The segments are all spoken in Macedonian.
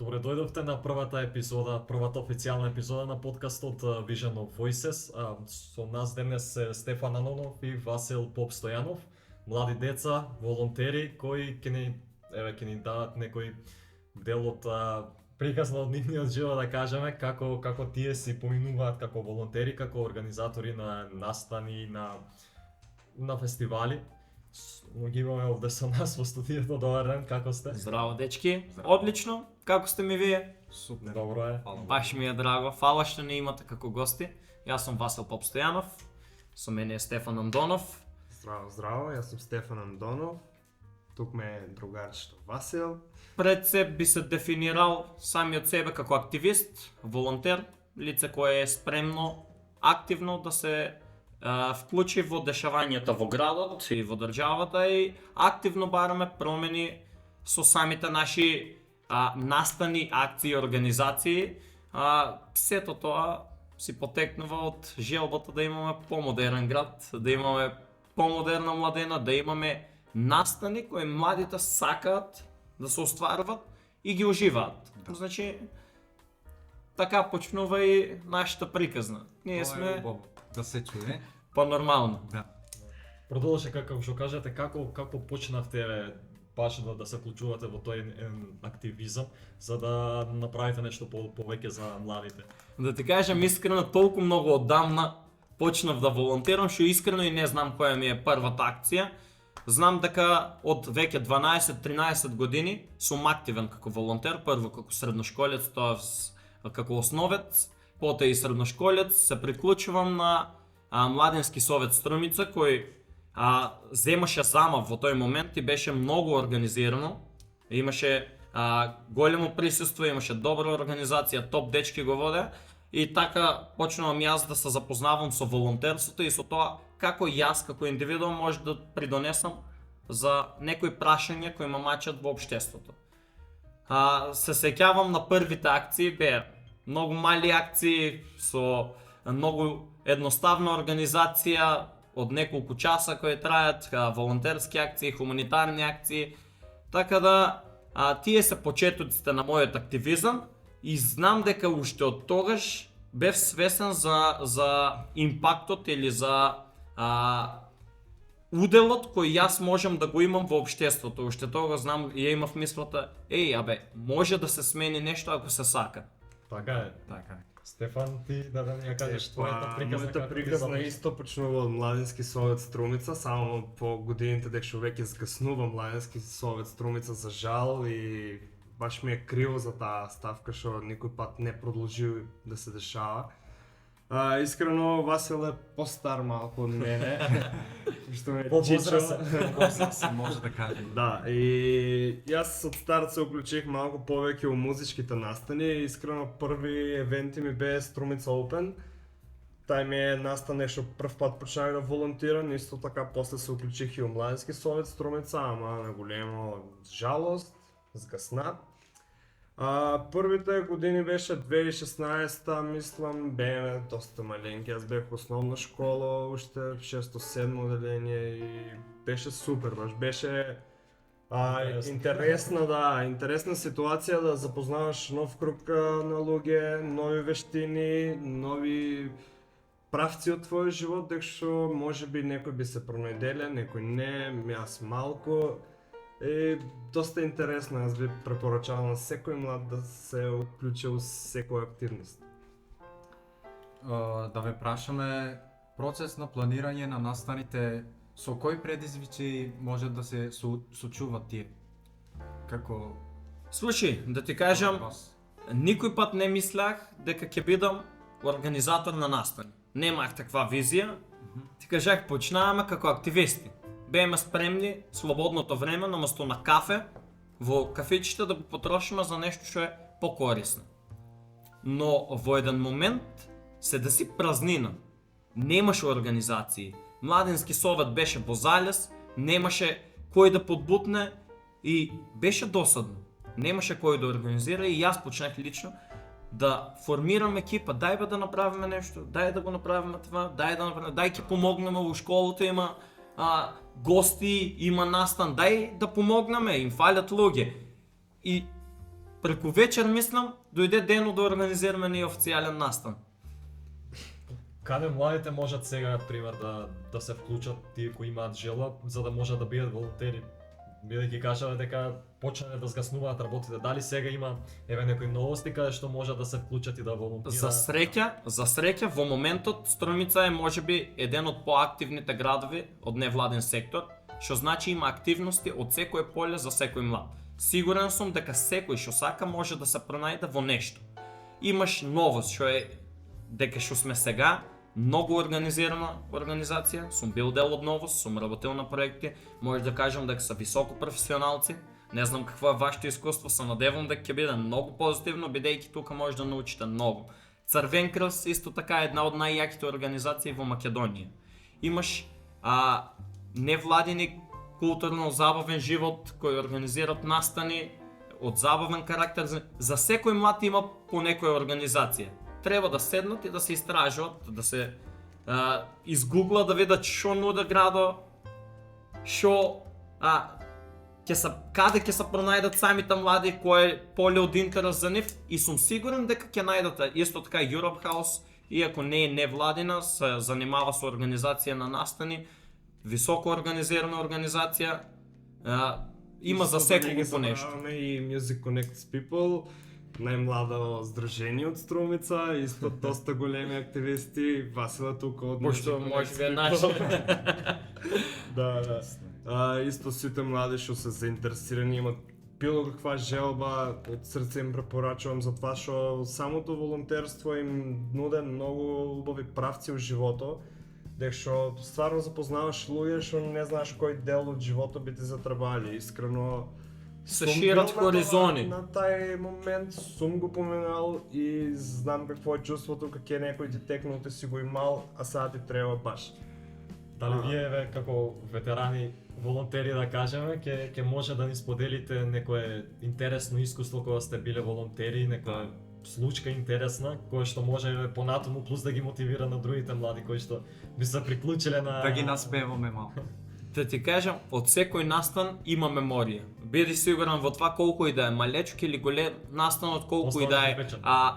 Добре, дојдовте на првата официјална епизода на подкастот Vision of Voices. Со нас денес е Стефан Анонов и Васил Попстојанов, млади деца, волонтери кои ќе ни дадат некој дел од приказна од нивниот живот, да кажеме, како тие си поминуваат како волонтери, како организатори на настани, на фестивали. Ги имаме овде со нас во студиото. Добар ден, како сте? Здраво, дечки. Одлично. Како сте ми вие? Супер. Добро е. Баш ми е драго. Фала што не имате како гости. Јас сум Васил Попстојанов. Со мене е Стефан Андонов. Здраво, јас сум Стефан Андонов. Тук ме е другарчето Васил. Пред се би се дефинирал самиот себе како активист, волонтер, лице кое е спремно, активно да се вклучи во дешавањата во градот и во државата и активно бараме промени со самите наши настани, акции и организации. Сето тоа си потекнува од желбата да имаме помодерен град, да имаме помодерна младена, да имаме настани кои младите сакаат да се остварват и ги уживаат. Да. Значи, така почнува и нашата приказна. Ние сме да се чуе. По-нормално. Да. Продолжи како што кажете, како почнавте баш да се вклучувате во тој активизам за да направите нешто повеќе за младите? Да ти кажам искрено, толку многу оддамна почнав да волонтерам, што искрено и не знам која ми е првата акција. Знам дека од веќе 12-13 години сум активен како волонтер, прво како средношколец, тоа како основец, потоа и средношколец, се приклучувам на Младенски совет Струмица, кој земаше замав во тој момент и беше многу организирано. Имаше големо присуство, имаше добра организација, топ дечки го воде и така почнувам јас да се запознавам со волонтерството и со тоа како јас како индивидуум може да придонесам за некои прашања кои ме мачат во општеството. Се сеќавам на првите акции, беа многу мали акции со многу едноставна организација од неколку часа кои трајат, волонтерски акции, хуманитарни акции. Така да тие се почетоците на мојот активизам и знам дека уште од тогаш бев свесен за импактот или за уделот кој јас можам да го имам во општеството. Уште тогаш знам и имав мислата, може да се смени нешто ако се сака. Така е. Така е. Стефан, ти да ни ја кажеш твојата приказна. Мојата приказна исто почнува од Младенски совет Струмица, само по годините дека што веќе згаснува Младенски совет Струмица за жал и баш ми е криво за таа ставка што никој пат не продолжи да се дешава. Искрено Васил е постар малку од мене, што ме чичо. Се може да каже. Да, и јас од старт се уклучих малку повеќе у музичките настани. Искрено први евенти ми бе Струмица Open. Тај ми е настан што прв пат почнах да волонтирам, исто така после се уклучих и у Младенски совет Струмица, ама на голема жалост, згасна. Првите години беше 2016-та, мислам, беме доста маленки. Јас бех основна школа, уште 6-7 одделение и беше супер, баш беше интересна ситуација да запознаваш нов круг на луѓе, нови вештини, нови правци од твојот живот, дека што можеби некој би се пронајделе, некој не, јас малку. И доста интересно, јас би препорачал на секој млад да се уклучи у секоја активност. Да ве прашаме процес на планирање на настаните, со кои предизвици може да се сочуват тие? Како Слушај, да ти кажам, никој пат не мислех дека ќе бидам организатор на настани. Немах таква визија. Ти кажах, почнаваме како активисти. Беме спремни слободното време наместо на кафе во кафичите да го потрошиме за нешто што е покорисно. Но во еден момент се деси празнина. Немаше организации. Младенски совет беше во залез, немаше кој да подбутне и беше досадно. Немаше кој да организира и јас почнах лично да формирам екипа, дај да направиме нешто, дај да го направиме това, дај ќе помогнеме во школата, има гости, има настан, дај да помогнеме, им фалят луѓе. И преку вечер мислам, дојде денот да организираме ние официјален настан. Каде младите можат сега, пример, да се вклучат, тие кои имаат желба, за да можат да бидат волонтери? Бидејќи кажале дека почнале да згаснуваат работите, дали сега има некои новости каде што можат да се вклучат и да волонтираат? За среќа во моментот Струмица е можеби еден од поактивните градови од невладен сектор, што значи има активности од секое поле за секој млад. Сигурен сум дека секој што сака може да се пронајде во нешто. Имаш новост што е дека што сме сега многу организирана организација, сум бил дел од новост, сум работел на проекти, може да кажам дека се високо професионалци. Не знам какво е вашето искуство, се надевам дека ќе биде многу позитивно, бидејќи тука може да научите многу. Црвен крст исто така е една од најјаките организации во Македонија. Имаш невладени културно-забавен живот кои организираат настани од забавен карактер. За секој млад има по некоја организација. Треба да седнат и да се истражуват, да се изгуглат, да видат што нуди градо, што каде ќе се пронајдат самите млади, кој е поле од интерес за нив, и сум сигурен дека ќе најдат. Исто така Europe House, иако не е невладина, се занимава со организација на настани, високо организирана организација, има за секој по нешто. И Music Connects People, најмладо здружение од Струмица, исто доста големи активисти, Васила тука од Пошто може би е наш. Да. Исто сите млади што се заинтересирани, имат било каква желба, од срце им препорачувам за тоа што самото волонтерство им нуде многу убави правци во живото, дека што стварно запознаваш луѓе што не знаеш кој дел од живото би ти затребали. Искрено се шират хоризони. На тај момент сум го поминал и знам какво е чувството кога некој ти текнал, ти си го имал, а сега ти треба баш. Дали вие како ветерани волонтери да кажеме, ќе може да ни споделите некое интересно искуство кога сте биле волонтери, некоја случка интересна, која што може понатаму плюс да ги мотивира на другите млади кои што би се приклучиле на... Да ги наспеваме малку. Да ти кажам, од секој настан има меморија. Биди сигурен во това колку и да е малечок или голем настанот, колку и да е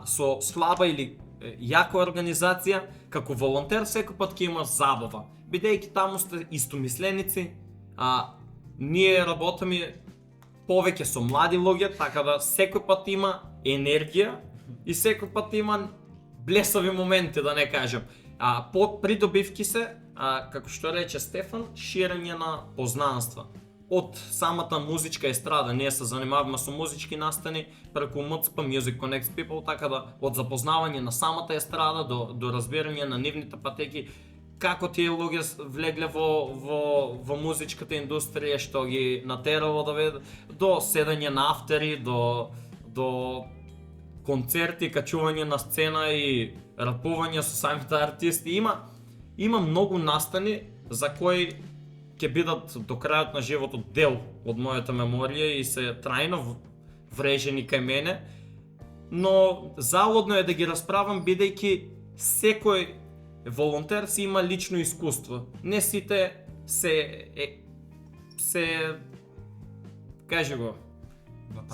со слаба или јака организација, како волонтер секој пат ќе има забава. Бидејќи таму сте истомисленици, ние работиме повеќе со млади луѓе, така да секој пат има енергија и секој пат има блесави моменти, да не кажем. По придобивки се, како што рече Стефан, ширење на познанства. Од самата музичка естрада, ние се занимаваме со музички настани преку МЦП, Music Connects People, така да од запознавање на самата естрада до разбирање на нивните патеки, како тие луѓе влегле во музичката индустрија, што ги натерало да видат, до седење на афтери, до концерти, качување на сцена и рапување со самите артисти. Има многу настани за кои ќе бидат до крајот на животот дел од мојата меморија и се трајно врежени кај мене, но залудно е да ги расправам бидејќи секој волонтер си има лично искуство. Не сите кажи го.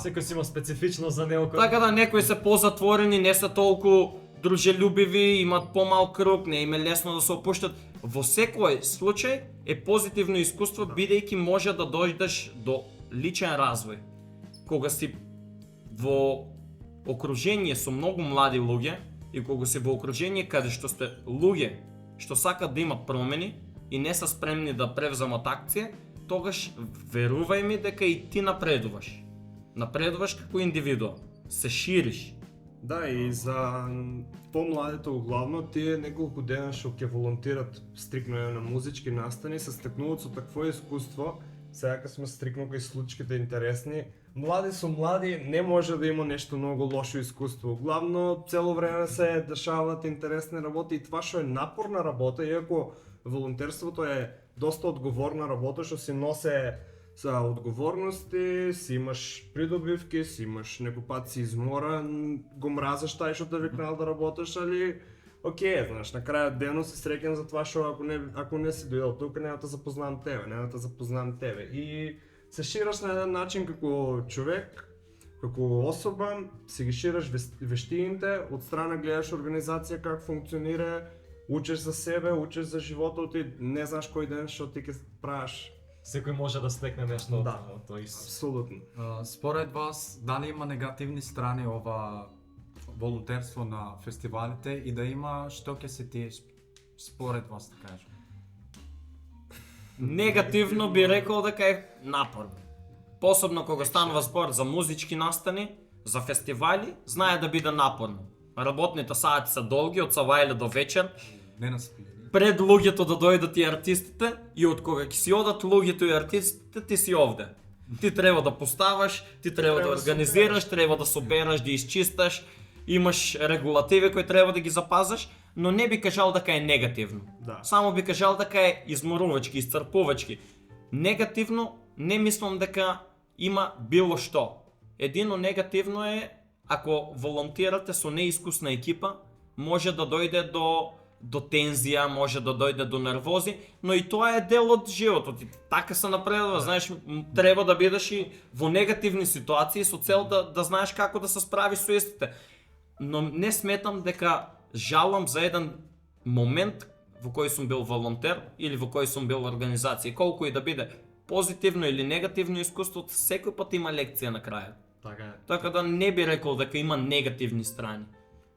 Секој си има специфично за него. Така да некои се позатворени, не се толку дружелюбиви, имат помал круг, не им е лесно да се опуштат. Во секој случај е позитивно искуство, бидејќи може да дојдеш до личен развој. Кога си во окружение со многу млади луѓе и кога си во окружение каде што сте луѓе што сакат да имат промени и не се спремни да превземат акција, тогаш верувај ми дека и ти напредуваш. Напредуваш како индивидуум, се шириш. Да, и за помладите углавно, тие неколку дена што ќе волонтират стрикно на музички настани, се стекнуваат со такво искуство. Сега кога сме стрикно кај случките интересни, млади со млади не може да има нешто многу лошо искуство. Главно цело време се дешаваат интересни работи и това што е напорна работа, иако волонтерството е доста одговорна работа што си носе за одговорности, си имаш придобивки, си имаш некој пат си изморан, го мразиш тај што те викнал да работиш, али окей, знаеш, на крајот денот си среќен за тоа што ако не си дојдел тука, нема да запознам тебе. И се шираш на еден начин како човек, Како особа си ги шираш вештините, од страна гледаш организација как функционира, учиш за себе, учиш за животот и не знаеш кој ден што ти ќе правиш. Секој може да стекне нешто Да. од тој. Апсолутно. Според вас, дали има негативни страни ова волонтерство на фестивалите и да има, што ќе се тие според вас, да кажем? Негативно би рекол дека е напорно. Посебно кога станува збор за музички настани, за фестивали, знае да биде напорно. Работните сати се долги од савајле до вечер, Не наспи. пред луѓето да дојдат и артистите, и од кога ќе си одат луѓето и артистите, ти си овде. Ти треба да поставаш, ти треба да Треба да организираш, треба да собераш, да изчисташ, имаш регулативи кои треба да ги запазаш, но не би кажал дека е негативно. Да. Само би кажал дека е изморувачки, iscrpувачки. Негативно не мислам дека има било што. Едино негативно е ако волонтирате со неискусна екипа, може да дојде до тензија, може да дојде до нервози, но и тоа е дел од животот. И така се напредува, знаеш, треба да бидеш и во негативни ситуации со цел да знаеш како да се справиш со истите. Но не сметам дека жалам за еден момент во кој сум бил волонтер или во кој сум бил организација. Колку и да биде позитивно или негативно искуството, секој пат има лекција на крајот. Така е. Така да не би рекол дека има негативни страни.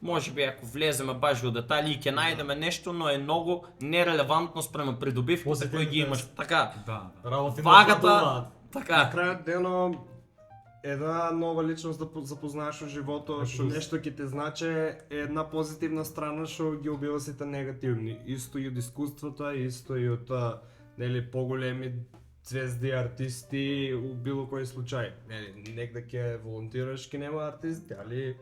Може би ако влеземе баш во детали и ќе најдеме нешто, но е многу нерелевантно спрема придобивките кои ги имаш. Така, Да. Работи вагата, На така. крајот дено една нова личност да запознаеш во животот, што нешто ќе те значи е една позитивна страна што ги убива сите негативни. Исто и од искуството, исто и од нели поголеми звезди, артисти у било кој случај. Нели негде ќе волонтираш, ќе нема артисти, али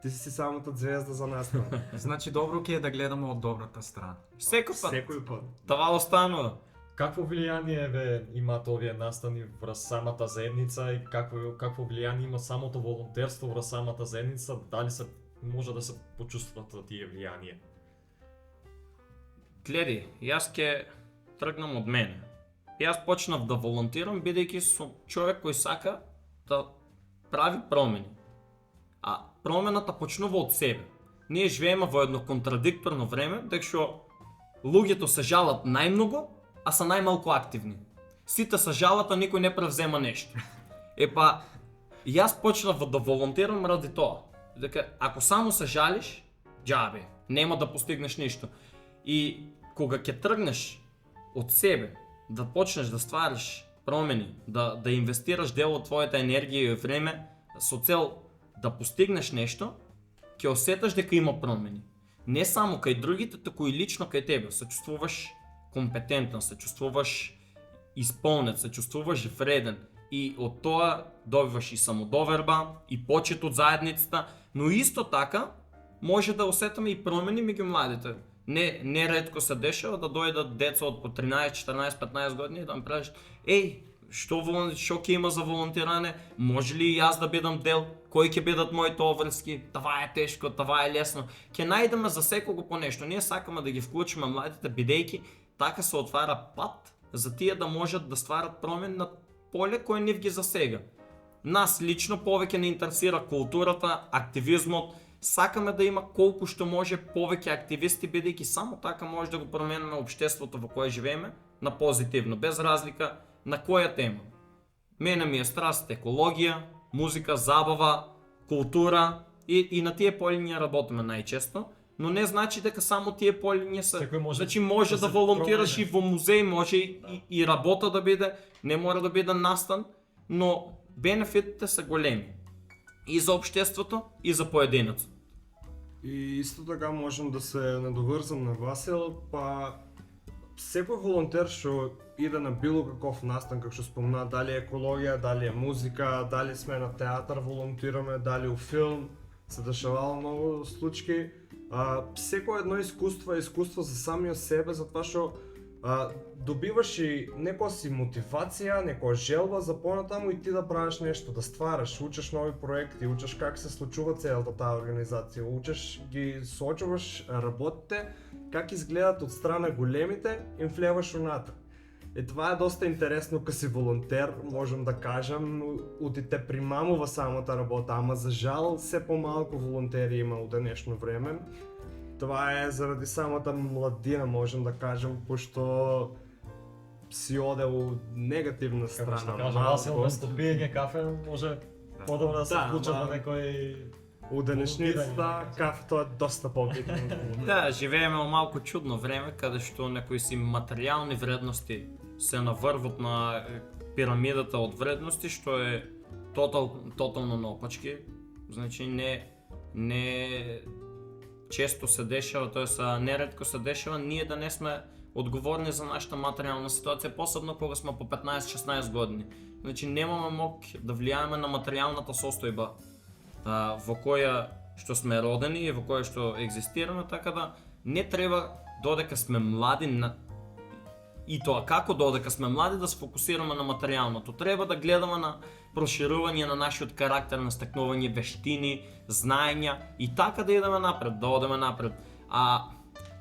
ти си самата звезда за настан. Значи добро ќе е да гледаме од добрата страна. Секој пат. Секој пат. Това останува. Какво влијание имаат овие настани врз самата заедница и какво влијание има самото волонтерство врз самата заедница, дали се може да се почувстват тие влијание? Гледи, јас ќе тргнам од мене. Јас почнав да волонтирам бидејќи сум човек кој сака да прави промени. А промената почнува од себе. Ние живееме во едно контрадикторно време, дека што луѓето се жалат најмногу, а се најмалку активни. Сите се жалат, а никој не превзема нешто. Епа, јас почнав да волонтирам ради тоа. Дека ако само се жалиш, џабе, нема да постигнеш ништо. И кога ќе тргнеш од себе, да почнеш да ствариш промени, да инвестираш дел од твојата енергија и време со цел да постигнеш нешто, ќе осеташ дека има промени. Не само кај другите, туку и лично кај тебе. Се чувствуваш компетентен, се чувствуваш исполнет, се чувствуваш вреден и од тоа добиваш и самодоверба, и почит од заедницата, но исто така може да осетаме и промени меѓу младите. Не ретко се дешава да дојдат деца од по 13, 14, 15 години и да ми кажат: "Еј, што ќе има за волонтиране? Може ли и јас да бидам дел? Кои ќе бидат моите обврски? Това е тешко, това е лесно." Ќе најдеме за секого по нешто. Ние сакаме да ги вклучиме младите бидејќи така се отвара пат за тие да можат да стварат промени на поле кој нив ги засега. Нас лично повеќе не интересира културата, активизмот. Сакаме да има колку што може повеќе активисти, бидејќи само така може да го промениме општеството во кое живееме на позитивно, без разлика на која тема. Мене ми е страст екологија, музика, забава, култура и на тие полиња работиме најчесто, но не значи дека само тие полиња се. Секој може Значи може да да се волонтираш и промени. во музеј, може и работа да биде, не мора да биде настан, но бенефитите се големи. И за општеството, и за поединецот. И исто така можам да се надоврзам на Васил, па секој волонтер што иде на било каков настан, како што спомна, дали е екологија, дали е музика, дали сме на театар волонтираме, дали у филм, се дешавало многу случаи. Секој едно искуство е искуство за самиот себе, затоа што добиваш и некоја си мотивација, некоја желба за понатаму и ти да правиш нешто, да ствараш, учиш нови проекти, учиш как се случува целата таа организација, учиш ги соочуваш работите, как изгледат од страна големите, им влеваш унатре. Това е доста интересно като си волонтер, можем да кажем, оти те примамува самата работа, ама за жал все по-малко волонтери има от днешно време. Това е заради самата младина, можем да кажем, пошто си одел негативна Како страна. што кажа малко. Васил, вместо пиење кафе, може подобро да се Да, вклучат ама- на некој... У денешницата волонтирање. кафето е доста по-битно. Да, живееме во малку чудно време, каде што некои си материјални вредности се на врвот на пирамидата од вредности, што е тотално наопачки. Значи не често се дешава, тоест неретко се дешава ние да не сме одговорни за нашата материјална ситуација, посебно кога сме по 15-16 години. Значи немаме мок да влијаеме на материјалната состојба во која што сме родени и во која што екзистираме, така да не треба додека сме млади и тоа како додека сме млади да се фокусираме на материјалното. Треба да гледаме на проширување на нашиот карактер, на стекнување вештини, знаења и така да идеме напред, да одеме напред. А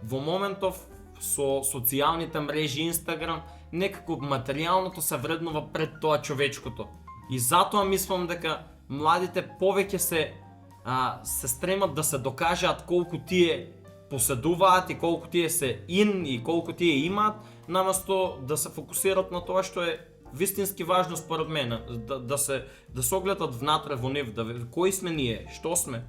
во моментов со социјалните мрежи, Инстаграм, некако материјалното се вреднува пред тоа човечкото. И затоа мислам дека младите повеќе се стремат да се докажаат колку тие поседуваат и колку тие се и колку тие имаат, наместо да се фокусират на тоа што е вистински важно според мене, да се огледат внатре во нив, да кои сме ние, што сме,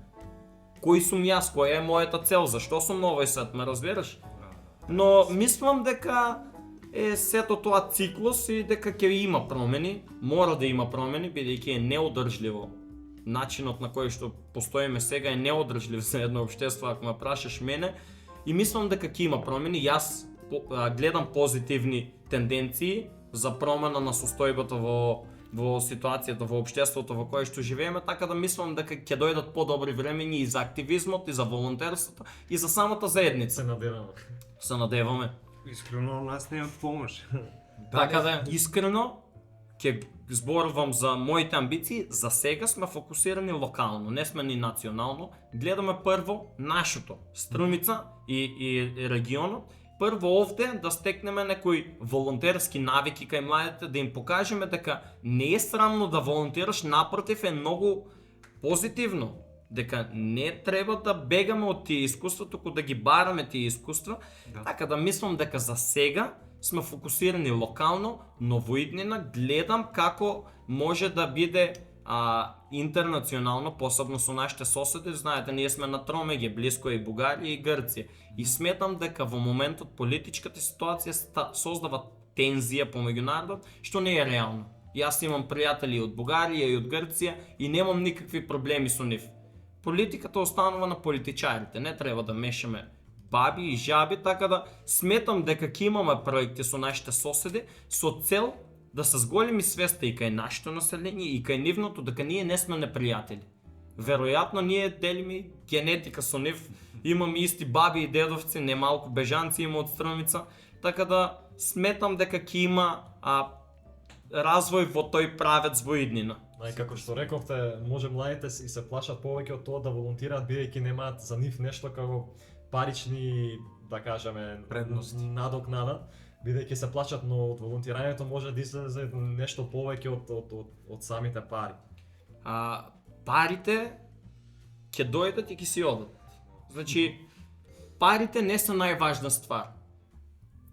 кој сум јас, која е мојата цел, зашто сум на овој свет, ме разбираш? Но мислам дека е сето тоа циклус и дека ќе има промени, мора да има промени, бидејќи е неодржливо. Начинот на кој што постоиме сега е неодржлив за едно општество, ако ме прашаш мене, и мислам дека ќе има промени. Јас гледам позитивни тенденции за промена на состојбата во ситуацијата, во општеството во кое што живееме, така да мислам дека ќе дојдат подобри времења и за активизмот, и за волонтерството, и за самата заедница. Се надеваме. Се надеваме. Искрено нас не е од помош. Така да, искрено, ќе зборувам за моите амбиции, за сега сме фокусирани локално, не сме ни национално. Гледаме прво нашето, Струмица и регионот. Прво овде да стекнеме некои волонтерски навики кај младите, да им покажеме дека не е срамно да волонтераш, напротив е многу позитивно. Дека не треба да бегаме од тие искуства, туку да ги бараме тие искуства. Така да мислам дека за сега сме фокусирани локално, но во иднина гледам како може да биде интернационално, посебно со нашите соседи. Знаете, ние сме на тромеѓе, близко е и Бугарија и Грција. И сметам дека во моментот политичката ситуација создава тензија помеѓу народот, што не е реално. Јас имам пријатели од Бугарија и од Грција и немам никакви проблеми со нив. Политиката останува на политичарите, не треба да мешаме баби и жаби, така да сметам дека ќе имаме проекти со нашите соседи со цел да се зголеми свеста и кај нашето население и кај нивното дека ние не сме непријатели. Веројатно ние делиме генетика со нив, имаме исти баби и дедовци, немалку бежанци има од Струмица, така да сметам дека ќе има развој во тој правец во иднина. Како што рековте, може младите и се плашат повеќе од тоа да волонтираат, бидејќи немаат за нив нешто како парични, да кажеме, Предности. надокнада, бидејќи се плашат, но од волонтирањето може да излезе нешто повеќе од самите пари. Парите ќе дојдат и ќе си одат. Значи, парите не се најважна ствар.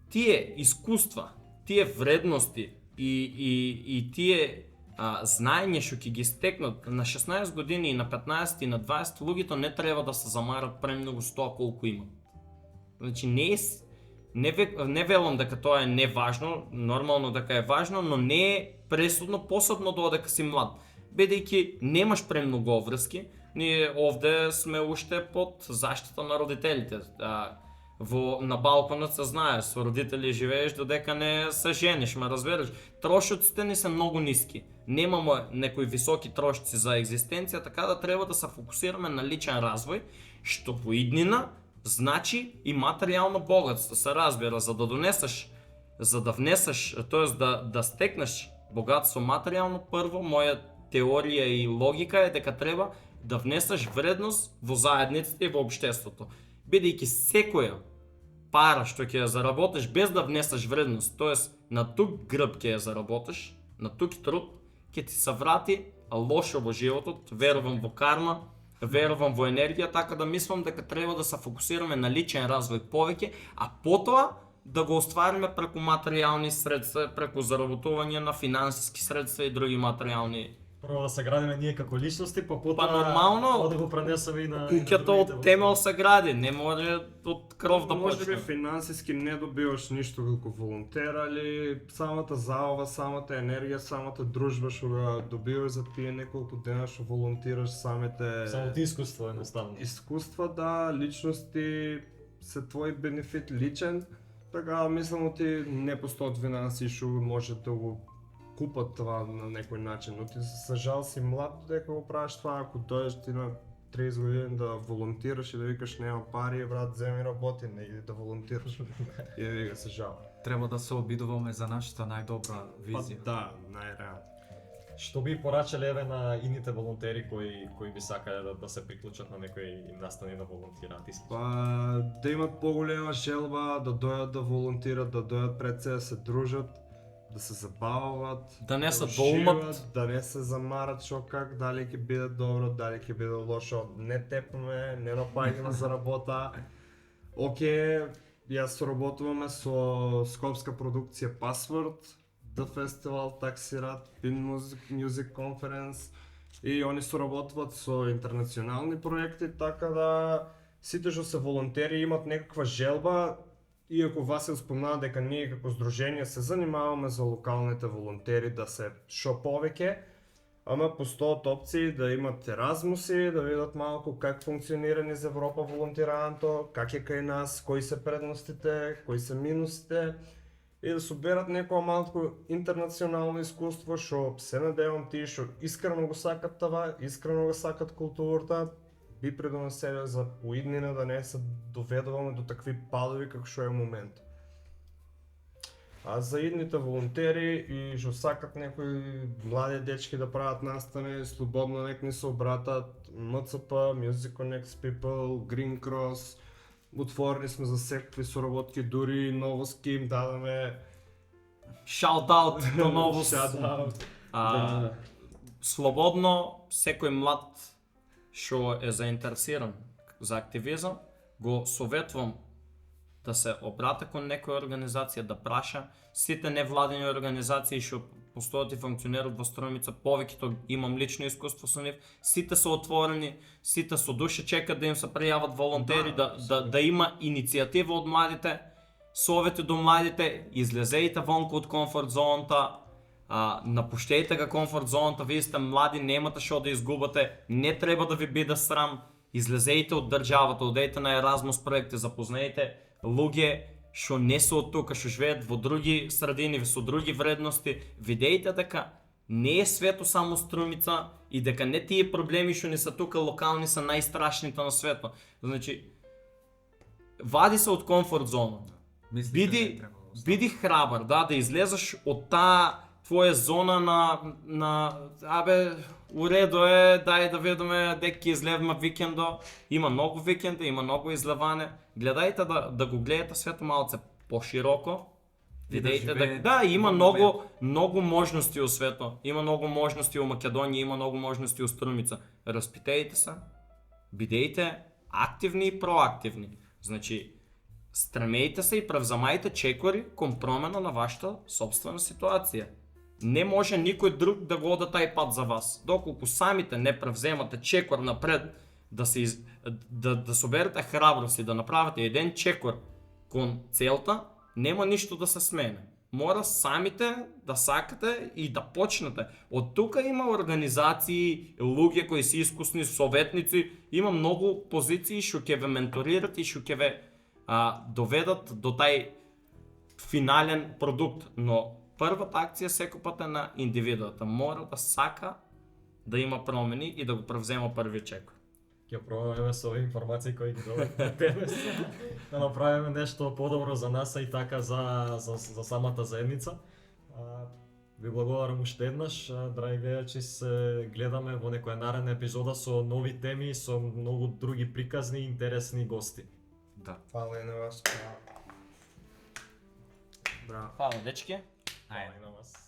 Тие искуства, тие вредности и тие знаење што ќе ги стекнат на 16 години и на 15 и на 20, луѓето не треба да се замарат премногу со тоа колку имат. Значи не велам дека тоа е неважно, нормално дека е важно, но не е пресудно, посебно додека си млад. Бидејќи немаш премногу обврски, ние овде сме уште под заштита на родителите. На балконот се знае, со родители живееш додека не се жениш, ме разбираш. Трошоците ни се многу ниски. Немаме некои високи трошци за екзистенција, така да треба да се фокусираме на личен развој, што во иднина значи и материјално богатство, се разбира, за да внесеш, тоест да стекнеш богатство материјално, прво моја теорија и логика е дека треба да внесеш вредност во заедниците и во општеството. Бидејќи секоја пара што ќе ја заработиш без да внесеш вредност, тоест на тук гръб ќе ја заработиш, на тук труд, ќе ти се врати лошо во животот, верувам во карма, верувам во енергија, така да мислам дека треба да се фокусираме на личен развој повеќе, а потоа да го оствариме преку материјални средства, преку заработување на финансиски средства и други материјални. Прво да се градиме ние како личности, па потоа нормално, да го пренесеме и на Куќата другите од темел се гради, не може од кров да Може би почне. финансиски не добиваш ништо како волонтер, али самата заова, самата енергија, самата дружба што го добиваш за тие неколку дена што волонтираш, самите Самото искуство едноставно. искуства, да, личности се твој бенефит личен, така мислам ти не постојат финанси што може да го купат това на некој начин, но ти за жал си млад дека го правиш това, ако дојдеш ти на 30 години да волонтираш и да викаш нема пари, брат, земи работи, не иди да волонтираш. И да вика се жал. Треба да се обидуваме за нашата најдобра визија. Да, најреално. Што би порачале еве на ините волонтери кои би сакале да се приклучат на некои настани да волонтираат и Па да имат поголема желба, да дојдат да волонтират, да дојдат пред се да се дружат, да се забават, Да не се уживат, доумат. да не се замарат шо как, дали ќе биде добро, дали ќе биде лошо, не тепаме, не напаѓаме за работа. Оке, јас соработуваме со скопска продукција Password, The Festival, Taxirat, Pin Music Conference и они соработуваат со интернационални проекти, така да сите што се волонтери имат некаква желба. Иако Васил спомна дека ние како здружение се занимаваме за локалните волонтери да се шо повеќе, ама постојат опции да имат еразмуси, да видат малку как функционира низ Европа волонтирањето, как е кај нас, кои се предностите, кои се минусите и да соберат некоја малку интернационално искуство што се надевам тие што искрено го сакат това, искрено го сакат културата, би предонеселе за уиднина да не се доведуваме до такви падови како што е момент. А за идните волонтери и што сакат некои млади дечки да прават настани, слободно нек ни се обратат, МЦП, Music Connects People, Green Cross, отворени сме за секакви соработки, дури новоски им дадаме. Шаут-аут до новост. Shout-out. А, слободно, секој млад што е заинтересиран за активизам, го советвам да се обрати кон некоја организација, да праша. Сите невладени организации што постојат и функционираат во Струмица, повеќето имам лично искуство со нив, сите се отворени, сите со душа чекат да им се пријават волонтери, да има иницијатива од младите, совети до младите, излезејте вонку од комфорт зоната, напуштејте га комфорт зоната, вие сте млади, немате што да изгубате, не треба да ви биде срам, излезејте од државата, одејте на Еразмус проекти, запознајте луѓе што не се од тука, што живеат во други средини, со други вредности, видејте дека не е свето само Струмица и дека не тие проблеми што не се тука локални се најстрашните на светот. Значи, вади се од комфорт зоната. Биди храбар, да излезеш од таа твоја зона уредо е, дај да видиме дека ќе излеваме викендо. Има многу викенди, има многу излеване. Гледајте да го гледате свето малце пошироко. Видејте има многу можности во свето. Има многу можности во Македонија, има многу можности во Струмица. Распитајте се, бидејте активни и проактивни. Значи, стремејте се и превземајте чекори кон промена на вашата собствена ситуација. Не може никој друг да го ода тај пат за вас. Доколку самите не превземате чекор напред, да соберете храброст и да направите еден чекор кон целта, нема ништо да се смене. Мора самите да сакате и да почнете. Од тука има организации, луѓе кои се искусни, советници, има многу позиции што ќе ве менторират и што ќе ве доведат до тај финален продукт, но првата акција секој пат е на индивидуата. Мора да сака да има промени и да го превзема првиот чекор. Ќе пробаме со овие информации кои ги добивме денес да направиме нешто подобро за нас и така за самата заедница. Ви благодарам уште еднаш, драги гледачи, се гледаме во некоја наредна епизода со нови теми, со многу други приказни и интересни гости. Да. Фала и на вас. Браво. Фала, дечки. Фала Ајде. и на вас.